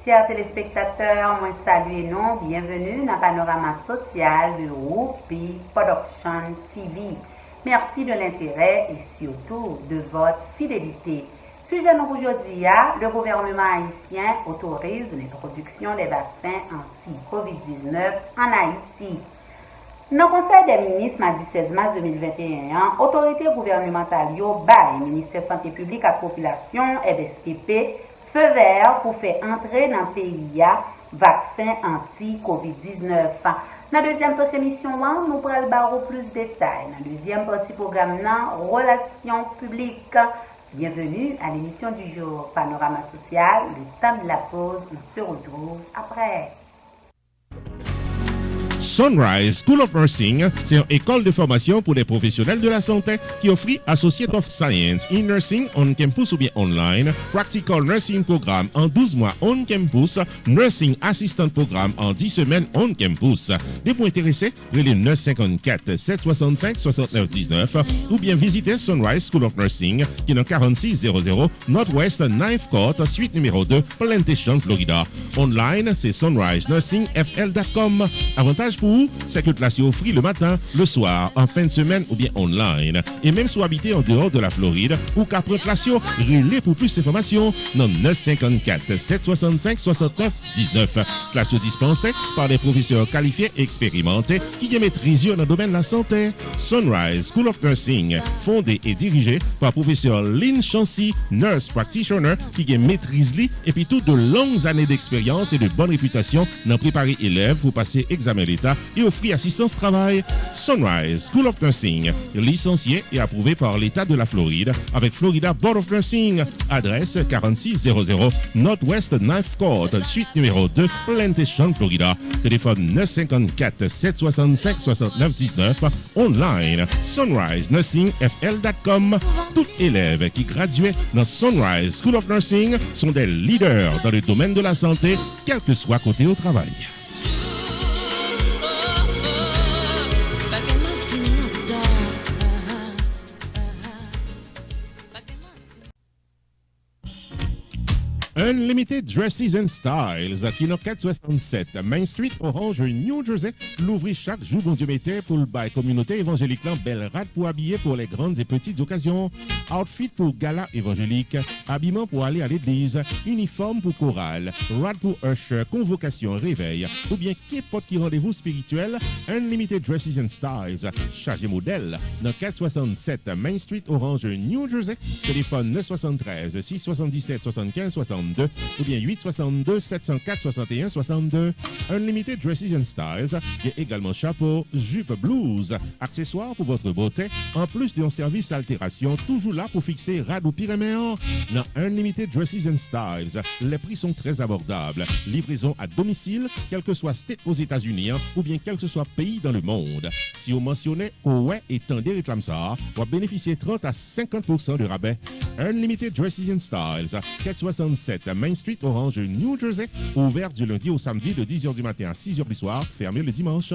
Chers téléspectateurs, moi salut et non, bienvenue dans le panorama social de Whoopi Production TV. Merci de l'intérêt et surtout de votre fidélité. Sujet nous aujourd'hui, le gouvernement haïtien autorise l'introduction des vaccins anti-COVID-19 en Haïti. Dans le Conseil des ministres, mardi 16 mars 2021, autorité gouvernementale bail ministère Santé publique à la population MSPP feu vert pour faire entrer dans le pays vaccin anti-COVID-19. Dans la deuxième partie de l'émission, nous prenons plus de détails. Dans la deuxième partie du programme, relations publiques. Bienvenue à l'émission du jour Panorama social. Le temps de la pause, on se retrouve après. Sunrise School of Nursing, c'est une école de formation pour les professionnels de la santé qui offre Associate of Science in Nursing on campus ou bien online, Practical Nursing Programme en 12 mois on campus, Nursing Assistant Programme en 10 semaines on campus. Des points intéressés, relais 954 765 69 19 ou bien visitez Sunrise School of Nursing qui est dans 4600 Northwest 9th Court, suite numéro 2, Plantation, Florida. Online, c'est sunrisenursingfl.com. Avantage pour vous, c'est que classe est offerte le matin, le soir, en fin de semaine ou bien online. Et même si vous habitez en dehors de la Floride ou 4 classes, relais pour plus d'informations dans 954 765 69 19. Classe dispensée par des professeurs qualifiés et expérimentés qui maîtrisent dans le domaine de la santé. Sunrise School of Nursing, fondé et dirigé par professeur Lynn Chancy, nurse practitioner qui maîtrise et puis toutes de longues années d'expérience et de bonne réputation dans préparer élèves pour passer examen l'État et offrir assistance travail. Sunrise School of Nursing, licencié et approuvé par l'État de la Floride avec Florida Board of Nursing. Adresse 4600 Northwest 9th Court, suite numéro 2, Plantation, Florida. Téléphone 954 765 69 19. Online, sunrisenursingfl.com. Tous élèves qui graduent dans Sunrise School of Nursing sont des leaders dans le domaine de la santé, quel que soit côté au travail. Unlimited Dresses and Styles, qui est 467 Main Street, Orange, New Jersey, l'ouvrit chaque jour bon Dieu mettait pour le bail communauté évangélique belle rate pour habiller pour les grandes et petites occasions, outfit pour gala évangélique, habillement pour aller à l'église, uniforme pour chorale, rad pour usher, convocation, réveil, ou bien qu'importe qui rendez-vous spirituel, Unlimited Dresses and Styles, chargé modèle, dans 467 Main Street, Orange, New Jersey, téléphone 973 677 75 62 ou bien 862 704 61 62. Unlimited Dresses and Styles, qui est également chapeau, jupe blues, accessoires pour votre beauté, en plus d'un service altération, toujours là pour fixer rad ou pyréméen. Dans Unlimited Dresses and Styles, les prix sont très abordables. Livraison à domicile, quel que soit state aux États-Unis ou bien quel que soit pays dans le monde. Si vous mentionnez ouais et tendez réclame ça, vous bénéficiez 30 à 50% de rabais. Unlimited Dresses and Styles, 467 Main Street, Orange, New Jersey, ouvert du lundi au samedi de 10h du matin à 6h du soir, fermé le dimanche.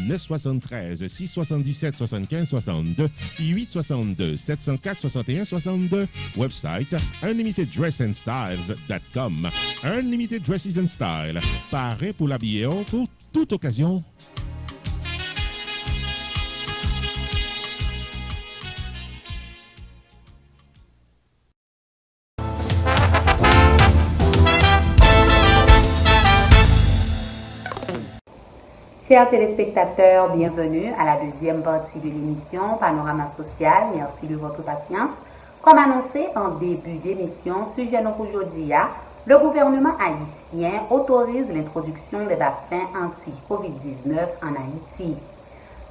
973 677 75 62 862 704 61 62. Website unlimiteddressandstyles.com. Unlimited Dresses and Style, paré pour l'habiller pour toute occasion. Chers téléspectateurs, bienvenue à la deuxième partie de l'émission Panorama social. Merci de votre patience. Comme annoncé en début d'émission, sujet nous aujourd'hui, le gouvernement haïtien autorise l'introduction des vaccins anti-COVID-19 en Haïti.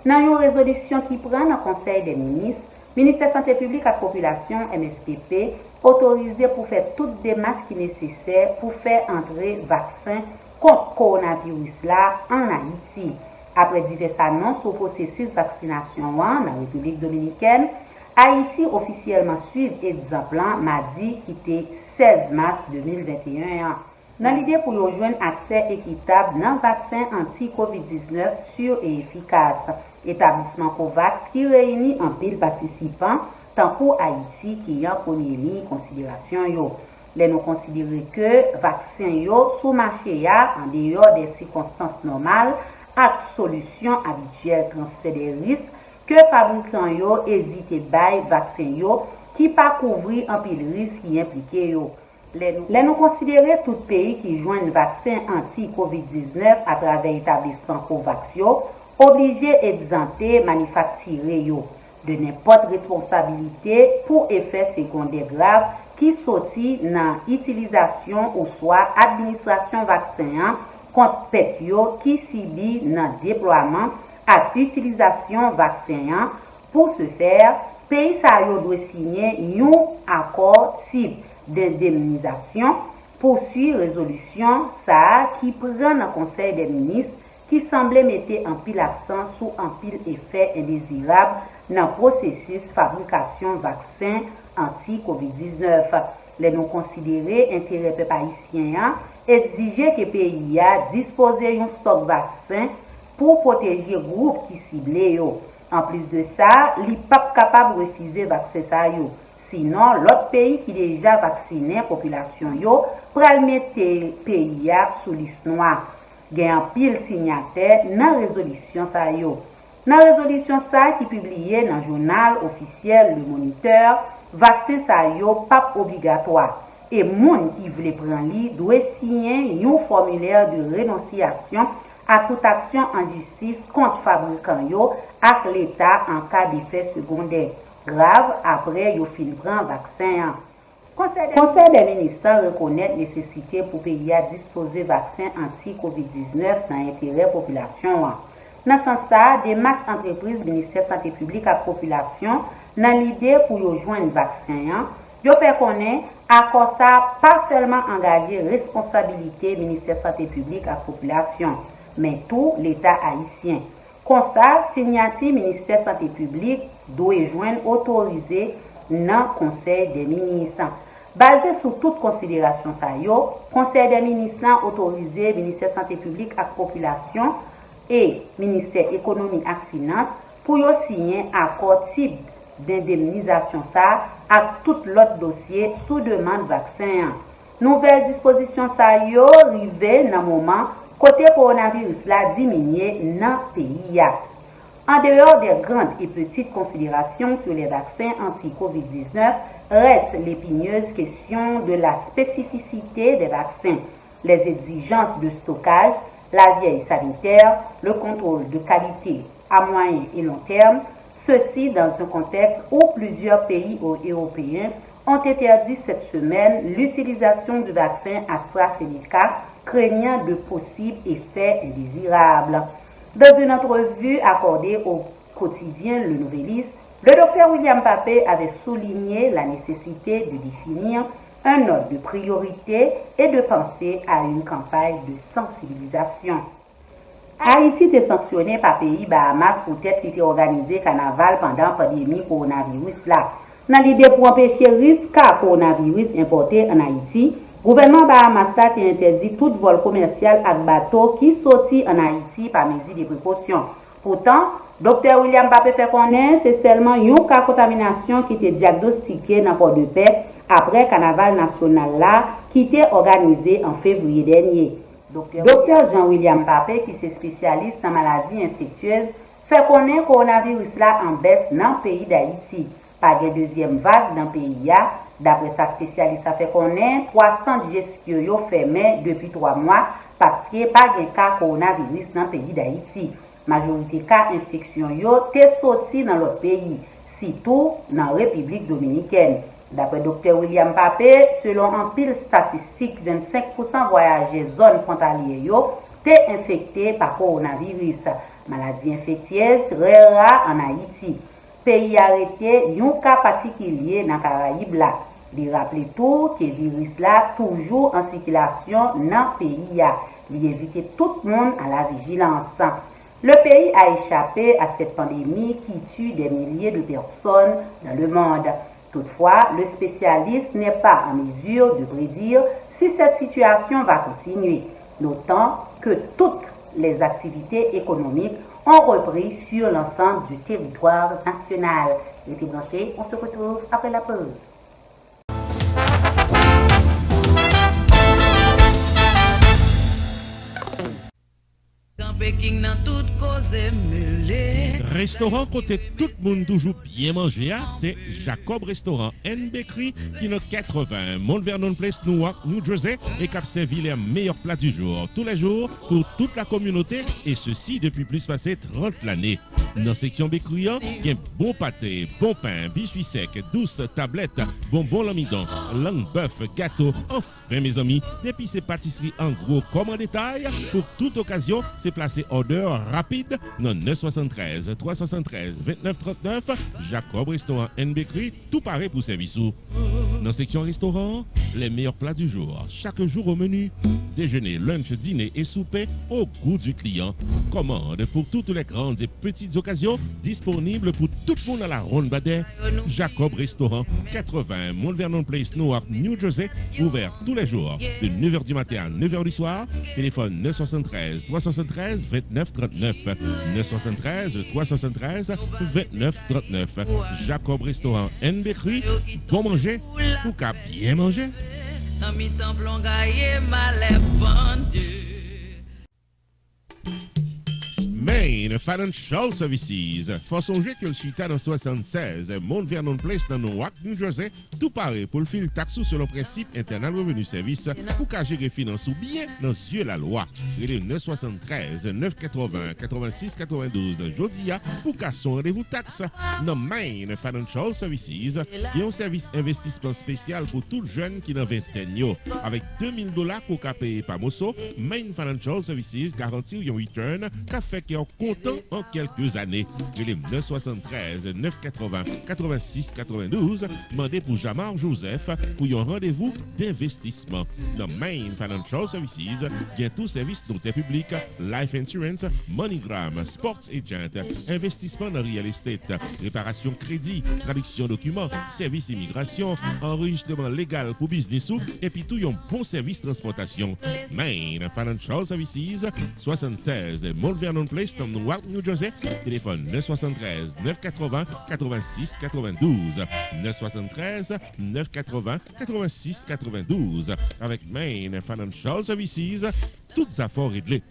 Dans une résolution qui prend le Conseil des ministres, ministère Santé publique à la population MSPP autorisé pour faire toutes les démarches qui sont nécessaires pour faire entrer vaccin contre coronavirus là en Haïti. Après diverses annonces au processus de vaccination dans la République dominicaine, Haïti officiellement suit exemple mardi qui était 16 mars 2021. Dans l'idée pour rejoindre accès équitable dans le vaccin anti-COVID-19 sûr et efficace, établissement COVAX qui réunit un pile participants tant pour Haïti qui est en première ligne considération. Les nous considérer que vaccin yo sous marché en dehors des circonstances normales avec solution habituelle transfert des risques que fabricant yo hésite bail vaccin yo qui pas couvrir un pile risque qui impliqué yo. Les nous considérer tout pays qui joignent vaccin anti-COVID-19 à travers établissement COVAX yo obligé exempter manufacturer yo de n'importe responsabilité pour effets secondaires graves qui sorti dans utilisation ou soit administration vaccin contre pet yo qui subit dans déploiement à utilisation vaccin. Pour ce faire, pays sa yo doit signer un accord type d'indemnisation pour suivre résolution ça qui prend dans conseil des ministres qui semblait mettre un pile accent sur un pile effet indésirable dans le processus fabrication vaccin anti-COVID-19. Les non considérés intérêts peuple haïtien exiger que le pays dispose d'un stock vaccin pour protéger le groupe qui ciblé. En plus de ça, il n'est pas capable de refuser vaccin ça yo. Sinon, l'autre pays qui déjà vacciné la population yo pral mettre pays sous liste noire. Il y a un pile signataire dans la résolution ça yo. Dans la résolution ça qui publiée dans le journal officiel Le Moniteur, vaccin ça yo pas obligatoire et moun qui veut prendre li doit signer un formulaire de renonciation à toute action en justice contre fabricant yo ak l'État en cas d'effet secondaire grave après yo fin prend vaccin. Conseil des ministres reconnaît la nécessité pour pays à disposer vaccin anti-COVID-19 dans l'intérêt population. Dans ce sens, des masses entreprises ministère santé publique à population dans l'idée pour yo joindre vaccin, yo fait connaître accord ça pas seulement engager responsabilité ministère santé publique à population, mais tout l'État haïtien. Comme ça, signature ministère santé publique doit joindre autorisé dans conseil des ministres. Basé sur toute considération ça yo, conseil des ministres autorisé ministère santé publique à population et ministère économique et finance pour yo signer accord type d'indemnisation ça à tout l'autre dossier sous demande vaccin. Nouvelle disposition ça yo rivé dans moment côté coronavirus la diminué dans pays. En dehors des grandes et petites considérations sur les vaccins anti-COVID-19, reste l'épineuse question de la spécificité des vaccins, les exigences de stockage, la veille sanitaire, le contrôle de qualité à moyen et long terme, ceci dans un contexte où plusieurs pays européens ont interdit cette semaine l'utilisation du vaccin AstraZeneca, craignant de possibles effets indésirables. Dans une entrevue accordée au quotidien Le Nouvelliste, le docteur William Papé avait souligné la nécessité de définir un ordre de priorité et de penser à une campagne de sensibilisation. Haïti était sanctionné par pays Bahamas pour être qui était organisé carnaval pendant la pandémie coronavirus là. Dans l'idée pour empêcher le risque à coronavirus importé en Haïti, le gouvernement Bahamas a interdit tout vol commercial avec bateau qui sortit en Haïti par mesure de précaution. Pourtant, Dr. William Papé fait connaître c'est seulement une cas de contamination qui était diagnostiqué dans Port-de-Paix après le carnaval national là qui était organisé en février dernier. Dr. Jean-William Papé, qui est spécialiste en maladies infectieuses, fait connaître le coronavirus là en baisse dans le pays d'Haïti. Pas de deuxième vague dans le pays. D'après sa spécialiste, ça fait connaître 300 gestions fermées depuis 3 mois parce qu'il n'y a pas de cas coronavirus dans le pays d'Haïti. La majorité des cas d'infection sont sortis dans l'autre pays, surtout dans la République dominicaine. D'après Dr. William Papé, selon un pile statistique, 25% voyageurs zone frontalière sont infectés par coronavirus. Maladie infectieuse rare en Haïti. Pays arrêté, un cas particulier dans les Caraïbes là. Il rappelle tout que le virus là toujours en circulation dans le pays. Il évite tout le monde à la vigilance. Le pays a échappé à cette pandémie qui tue des milliers de personnes dans le monde. Toutefois, le spécialiste n'est pas en mesure de prédire si cette situation va continuer, notant que toutes les activités économiques ont repris sur l'ensemble du territoire national. Restez branchés, on se retrouve après la pause. Restaurant côté tout le monde toujours bien manger, c'est Jacob Restaurant and Bakery qui est 80 Mount Vernon Place, Newark, New Jersey et qui a servi les meilleurs plats du jour, tous les jours pour toute la communauté et ceci depuis plus passé 30 l'année. Dans la section bakery, il y a bon pâté, bon pain, biscuits secs, douces tablettes, bonbons l'amidon, langue bœuf, gâteau. Enfin mes amis, depuis ces pâtisseries en gros comme en détail, pour toute occasion, c'est placé order rapide dans 973 373 29 39 Jacob Restaurant and Bakery, tout pareil pour service. Dans la section restaurant, les meilleurs plats du jour, chaque jour au menu, déjeuner, lunch, dîner et souper au goût du client. Commande pour toutes les grandes et petites occasions, disponibles pour tout le monde à la Ronde Badet. Jacob Restaurant, 80 Mount Vernon Place, Newark, New Jersey, ouvert tous les jours de 9h du matin à 9h du soir. Téléphone 973 373 29 39 973 373 29 39. Jacob Restaurant and Bakery, bon manger ou qu'à bien manger. Main Financial Services. Faut songer que le suite dans 76 Mount Vernon Place dans Newark, New Jersey, tout pareil pour le fil taxe sur le principe Internal Revenue Service pour qu'à gérer finance ou bien dans yeux la loi. Il est 973 980 86 92 Jodia pour qu'à son rendez-vous taxe. Dans Main Financial Services, il y a un service investissement spécial pour tout jeune qui n'a 20 ans. Avec $2000 pour qu'à payer par Mosso, Main Financial Services garantit un return qu'a fait qu'il est content en quelques années. Il est 973 980 86 92 demandé pour Jamar Joseph pour un rendez-vous d'investissement. Dans Main Financial Services, il y a tout service d'intérêt public, life insurance, MoneyGram, sports agent, investissement dans real estate, réparation crédit, traduction documents, service immigration, enregistrement légal pour business et puis tout un bon service transportation. Main Financial Services, 76 Mount Vernon Place, dans Newark, New Jersey. Téléphone 973 980 86 92 973 980 86 92. Avec Main Financial Services, toutes affaires réglées.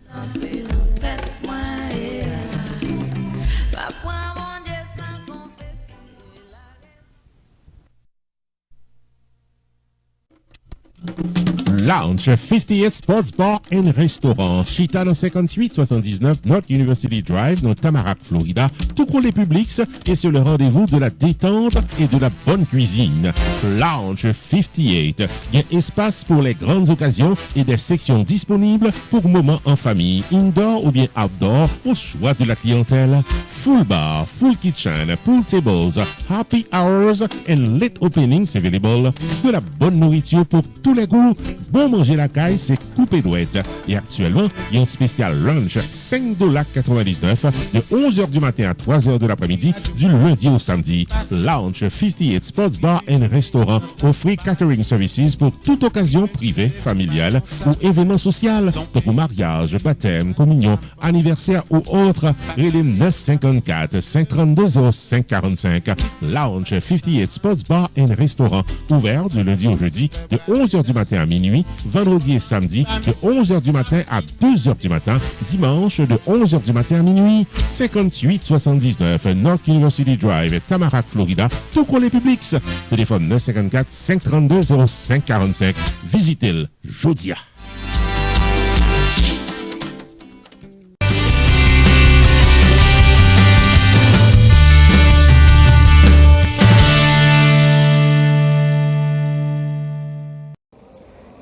Lounge 58 Sports Bar and Restaurant, Chita dans 5879 North University Drive dans Tamarack, Florida, tout pour les publics et sur le rendez-vous de la détente et de la bonne cuisine. Lounge 58, il y a espace pour les grandes occasions et des sections disponibles pour moments en famille, indoor ou bien outdoor, au choix de la clientèle. Full bar, full kitchen, pool tables, happy hours and late openings available. De la bonne nourriture pour tous les goûts. Bon manger la caille, c'est coupé douette. Et actuellement, il y a un spécial lunch, $5.99 de 11h du matin à 3h de l'après-midi, du lundi au samedi. Lounge 58 Sports Bar and Restaurant offre catering services pour toute occasion privée, familiale ou événement social, pour mariage, baptême, communion, anniversaire ou autre. Relais 954 532 0545. Lounge 58 Sports Bar and Restaurant, ouvert du lundi au jeudi de 11h du matin à minuit, vendredi et samedi de 11h du matin à 2h du matin, dimanche de 11h du matin à minuit. 5879 North University Drive, Tamarack, Florida, tout pour les publics. Téléphone 954 532 0545. Visitez-le Jodia.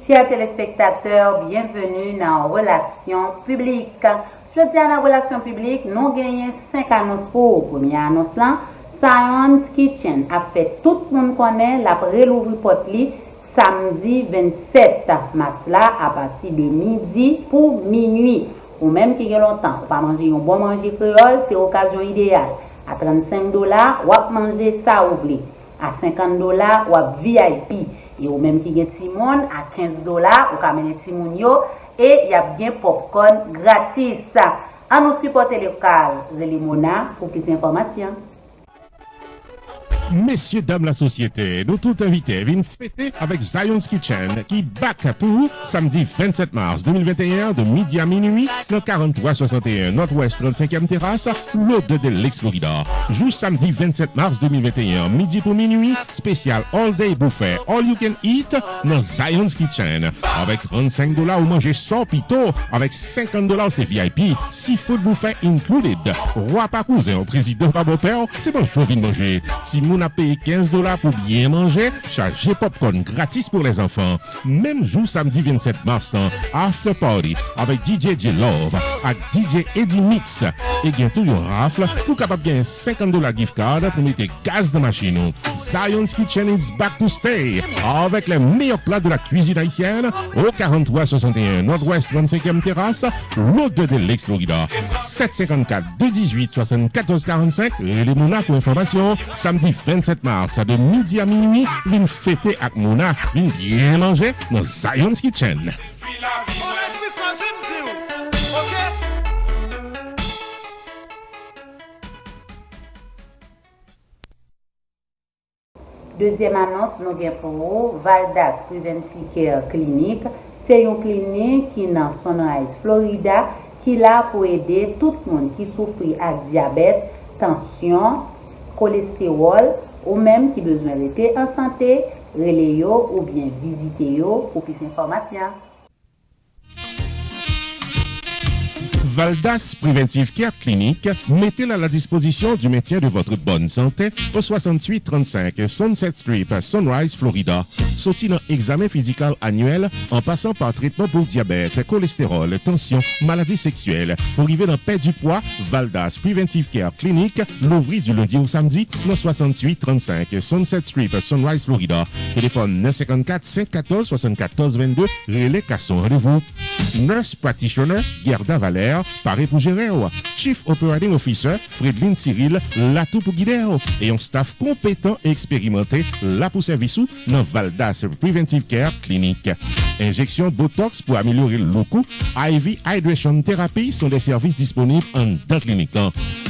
Chers téléspectateurs, bienvenue dans Relations publiques. Je dis à la Relation publique, nous gagnons 5 annonces pour. Première annonce là, Science Kitchen a fait tout le monde connaît la relouvre porte samedi 27 mars là à partir de midi pour minuit. Ou même qui a longtemps, pas manger un bon manger créole, c'est l'occasion idéale. À $35, ou manger ça oubli. À $50, ou VIP. Et ou même qui gagne Timon à $15 ou kamene Timon yo et il y a bien popcorn gratis. À nous supporter local, Zelimona pour plus d'informations. Messieurs, dames, la société, nous tout invités viennent fêter avec Zion's Kitchen qui back pour vous samedi 27 mars 2021 de midi à minuit dans 4361 Nord-Ouest 35e terrasse, l'autre de l'ex-Florida. Jour samedi 27 mars 2021, midi pour minuit, spécial all day buffet, all you can eat dans Zion's Kitchen. Avec $35 ou manger sans pito, avec $50 c'est VIP, seafood buffet included. Roi pas cousin, président pas beau-père, c'est bon chaud de manger. Si moun a payé $15 pour bien manger, chargez popcorn gratis pour les enfants. Même jour samedi 27 mars, after party avec DJ J Love, avec DJ Eddie Mix. Et bientôt un rafle pour capable gagner $50 gift card pour mettre gaz dans la machine. Zion's Kitchen is back to stay avec les meilleurs plats de la cuisine haïtienne au 4361 Nord-Ouest 35e terrasse, l'autre de l'ex-Florida. 754-218-7445, les Mouna pour information. Samedi 27 mars, de midi à minuit, viens fêter avec Mouna, viens bien manger dans Zion's Kitchen. Deuxième annonce, nous avons pour vous, Valdas Preventive Care Clinic. C'est une clinique qui est dans Sunrise, Florida, qui est là pour aider tout le monde qui souffre de diabète, tension, cholestérol, ou même qui a besoin d'être en santé, relais ou bien visiter pour plus d'informations. Valdas Preventive Care Clinic, mettez-la à la disposition du maintien de votre bonne santé au 6835 Sunset Street, Sunrise, Florida. Sorti dans examen physique annuel en passant par traitement pour diabète, cholestérol, tension, maladies sexuelles. Pour arriver dans paix du poids, Valdas Preventive Care Clinic l'ouvrit du lundi au samedi dans 6835 Sunset Street, Sunrise, Florida. Téléphone 954 514 74 22, relais Casson, rendez-vous. Nurse Practitioner, Gerda Valère, paré pour gérer. Chief Operating Officer, Fredline Cyril, là tout pour guider. Et un staff compétent et expérimenté, là pour service dans Valdas Preventive Care Clinic. Injection Botox pour améliorer le look. IV Hydration Therapy sont des services disponibles en dans clinique.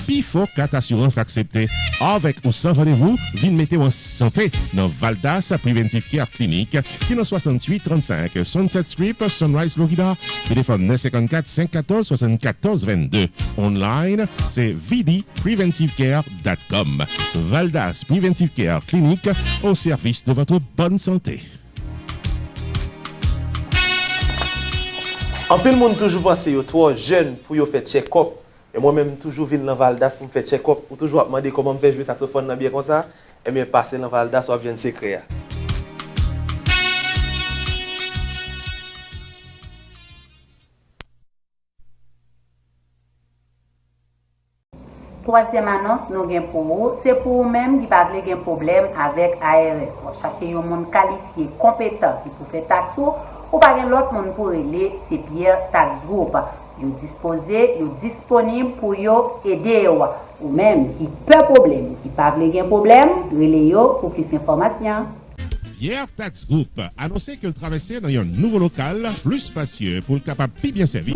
Pifo 4 assurance acceptée. Avec ou sans rendez-vous, viens mettre en santé dans Valdas Preventive Care Clinic qui est dans 6835 Sunset Street, Sunrise, Florida. Téléphone 954 514 74 22. Online, c'est vdpreventivecare.com. Valdas Preventive Care Clinic au service de votre bonne santé. En plus, le monde toujours pense que trop jeune pour faire check-up. Et moi-même, toujours viens dans Valdas pour me faire check-up. Ou toujours demander comment me faire jouer saxophone bien comme ça. Et bien passer dans Valdas ou bien secret. Troisième annonce, nous avons pour vous, c'est pour vous-même qui pas de problème avec ARS. Cherchez un monde qualifié, compétent qui peut faire taxe ou pas l'autre monde pour aider, c'est Pierre Tax Group. Ils disposés, ils disponibles pour aider ou même qui peut problème, qui pas de problème, relais pour plus d'informations. Pierre Tax Group annoncé qu'il traversait dans un nouveau local plus spacieux pour le capable de bien servir.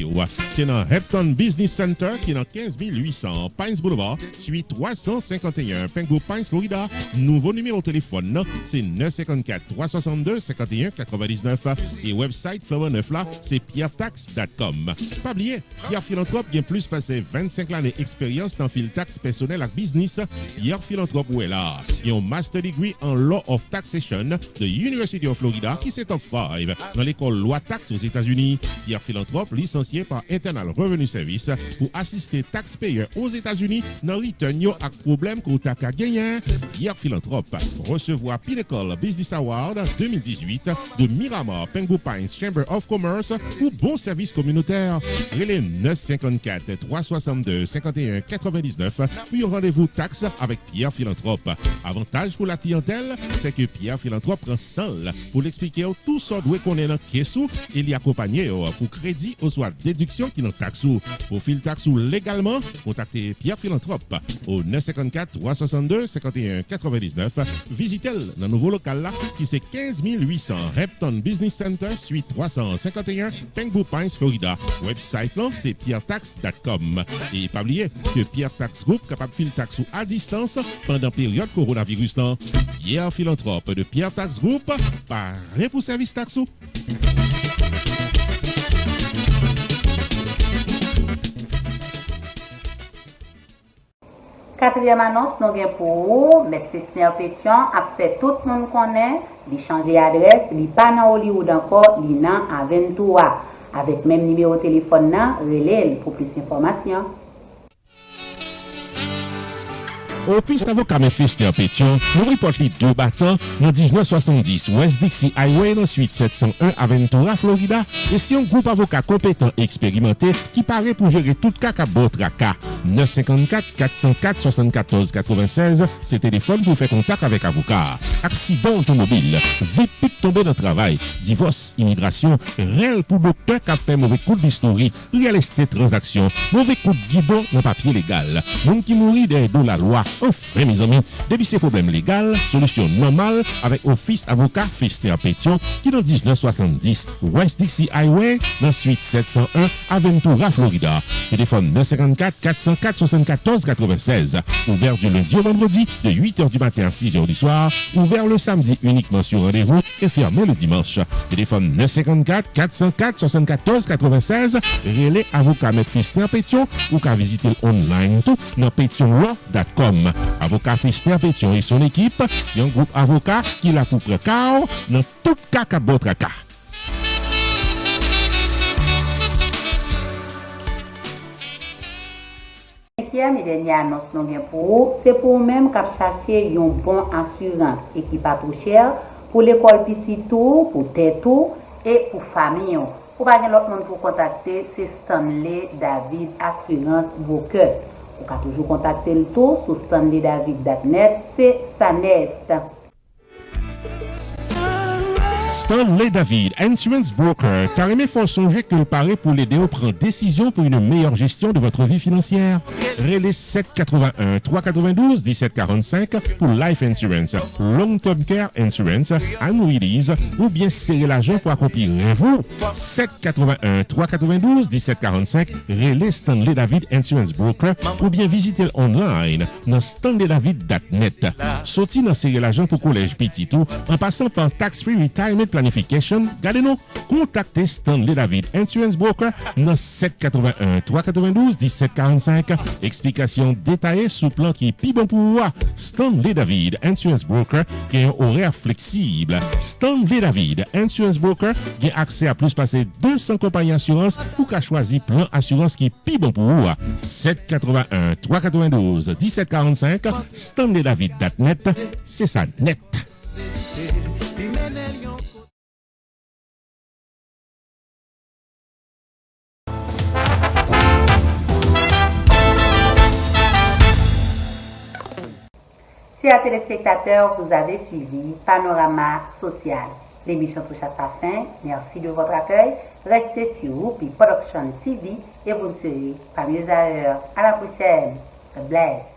C'est dans Hampton Business Center qui est dans 15800 Pines Boulevard, suite 351 Pengo Pines, Florida. Nouveau numéro de téléphone, c'est 954 362 51 99 et website Flower 9 là, c'est pierretax.com. Pas oublier, Pierre Philanthrope qui a plus passé 25 ans d'expérience dans le tax personnel et business. Pierre Philanthrope où est là. Il a un master degree en Law of Taxation de University of Florida qui c'est top 5 dans l'école loi taxe aux États-Unis. Pierre Philanthrope, licencié par Internal Revenue Service pour assister taxpayers aux États-Unis dans return yo ak problème qu'on t'a gagné. Pierre Philanthrope recevoir Pinnacle Business Award 2018 de Miramar Pengo Pines Chamber of Commerce pour bon service communautaire. Relais 954 362 51 99 pour un rendez-vous taxe avec Pierre Philanthrope. Avantage pour la clientèle, c'est que Pierre Philanthrope prend seul pour l'expliquer tout ça doit qu'on est dans caisse et l'y accompagner pour crédit ou soit déduction qui dans taxe. Profil taxe légalement, contactez Pierre Philanthrope au 954 362 51 99. Visitez-le dans le nouveau local là qui c'est 15 800 Repton Business Center, suite 351, Pengbu Pines, Florida. Website là c'est pierretax.com. Et pas oublier que Pierre Tax Group capable de filer taxe à distance pendant période coronavirus là. Pierre Philanthrope de Pierre Tax Group, paré pour service taxo. Quatrième annonce, nous avons pour vous, M. Christian Pétion a fait tout le monde connaît, il change d'adresse, il n'est pas dans Hollywood encore, il est dans Aventura. Avec même numéro de téléphone, relève pour plus d'informations. Office avocat Mephister Pétion, nous reporte les 2 battants dans 1970 West Dixie Highway dans suite 701 Aventura, Florida. Et c'est un groupe avocat compétent et expérimenté qui paraît pour gérer tout cas à votre cas. 954 404 74 96, c'est téléphone pour faire contact avec avocat. Accident automobile, vite tomber dans le travail, divorce, immigration, réel pour docteur qui a fait mauvais coup d'histoire, real estate transaction, mauvais coup de guidon dans papier légal. Monde qui mourit derrière la loi. Enfin, mes amis, depuis ces problèmes légaux, solution normale avec Office Avocat Fister Pétion qui dans 1970 West Dixie Highway dans suite 701 Aventura, Florida. Téléphone 954 404 74 96. Ouvert du lundi au vendredi de 8h du matin à 6h du soir. Ouvert le samedi uniquement sur rendez-vous et fermé le dimanche. Téléphone 954 404 74 96. Relais Avocat Fister Pétion ou qu'à visiter online tout dans pétionlaw.com. Avocat Fister Pétion et son équipe, c'est un groupe avocat qui l'a pour précaire dans tout cas à votre cas. Cinquième et dernière annonce nous avons pour vous, c'est pour vous-même qui chercher une bonne assurance et qui pas trop cher pour l'école Piscitou, pour Tétou et pour famille. Pour pas l'autre monde pour contacter, c'est Stanley David Assurance Broker. Vous pouvez toujours contacter le tout sur stanleydavid.net, c'est Sanet. Stanley David, Insurance Broker, carrément faut songer que le paraît pour l'aider à prendre décision pour une meilleure gestion de votre vie financière. Relais 781 392 1745 pour Life Insurance, Long Term Care Insurance, Annuities ou bien serrer l'argent pour accomplir vous. 781 392 1745, Relais Stanley David Insurance Broker ou bien visiter online dans stanleydavid.net. Sorti dans serrer l'argent pour collège Petitou en passant par Tax Free Retirement Planification, gardez-nous, contactez Stanley David Insurance Broker dans 781 392 1745. Explication détaillée sous plan qui est plus bon pour vous. Stanley David Insurance Broker qui a un horaire flexible. Stanley David Insurance Broker qui a accès à plus passer 200 compagnies d'assurance pour qu'à choisir plan assurance qui est plus bon pour vous. 781 392 1745. StanleyDavid.net, c'est ça net. Chers téléspectateurs, vous avez suivi Panorama Social. L'émission touche à sa fin. Merci de votre accueil. Restez sur Whoopi Production TV et vous ne serez pas mieux à l'heure. À la prochaine. God bless.